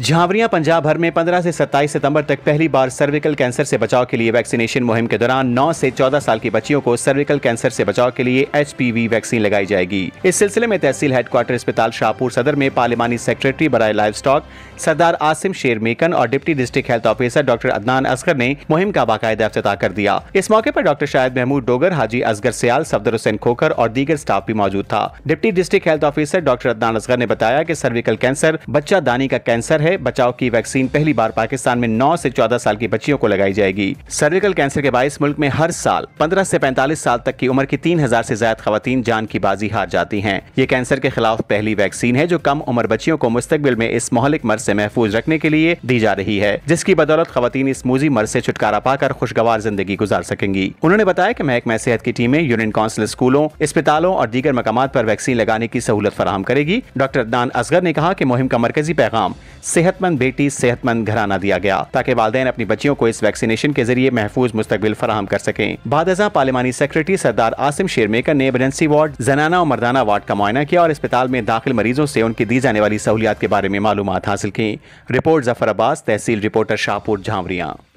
झांवरियां पंजाब भर में 15 से 27 सितंबर तक पहली बार सर्विकल कैंसर से बचाव के लिए वैक्सीनेशन मुहिम के दौरान 9 से 14 साल की बच्चियों को सर्विकल कैंसर से बचाव के लिए HPV वैक्सीन लगाई जाएगी। इस सिलसिले में तहसील हेडक्वार्टर अस्पताल शाहपुर सदर में पार्लिमानी सेक्रेटरी बराए लाइव स्टॉक सरदार आसिम शेर मेकन और deputy district health officer doctor Adnan Asghar ने मुहिम का बाकायदा इफ्तिताह कर दिया। इस मौके पर डॉक्टर शाहिद महमूद डोगर, हाजी असगर सियाल, सफदर हुसैन खोखर और दीगर स्टाफ भी मौजूद था। Deputy district health officer doctor Adnan Asghar ने बताया कि सर्विकल कैंसर बच्चा दानी का कैंसर है। बचाव की वैक्सीन पहली बार पाकिस्तान में 9 से 14 साल की बच्चियों को लगाई जाएगी। सर्विकल कैंसर के बायस मुल्क में हर साल 15 से 45 साल तक की उम्र की 3000 से ज्यादा खवातीन जान की बाजी हार जाती हैं। ये कैंसर के खिलाफ पहली वैक्सीन है जो कम उम्र बच्चियों को मुस्तकबिल में इस मोहलिक मर्ज से महफूज रखने के लिए दी जा रही है, जिसकी बदौलत खवातीन इस मूजी मर्ज से छुटकारा पाकर खुशगवार जिंदगी गुजार सकेंगी। उन्होंने बताया कि महकमा सेहत की टीमें यूनियन काउंसिल स्कूलों, अस्पतालों और दीगर मकामात पर वैक्सीन लगाने की सहूलत फराहम करेगी। डॉक्टर अदनान असगर ने कहा कि मुहिम का मरकजी पैगाम सेहतमंद बेटी सेहतमंद घराना दिया गया ताकि वालिदैन अपनी बच्चियों को इस वैक्सीनेशन के जरिए महफूज मुस्तकबिल फराहम कर सकें। बाद पार्लिमानी सेक्रेटरी सरदार आसिम शेर मेकर ने इमरजेंसी वार्ड, जनाना और मर्दाना वार्ड का मुआयना किया और अस्पताल में दाखिल मरीजों से उनकी दी जाने वाली सहूलियात के बारे में मालूमात हासिल की। रिपोर्ट जफर अब्बास, तहसील रिपोर्टर शाहपुर झांवरियां।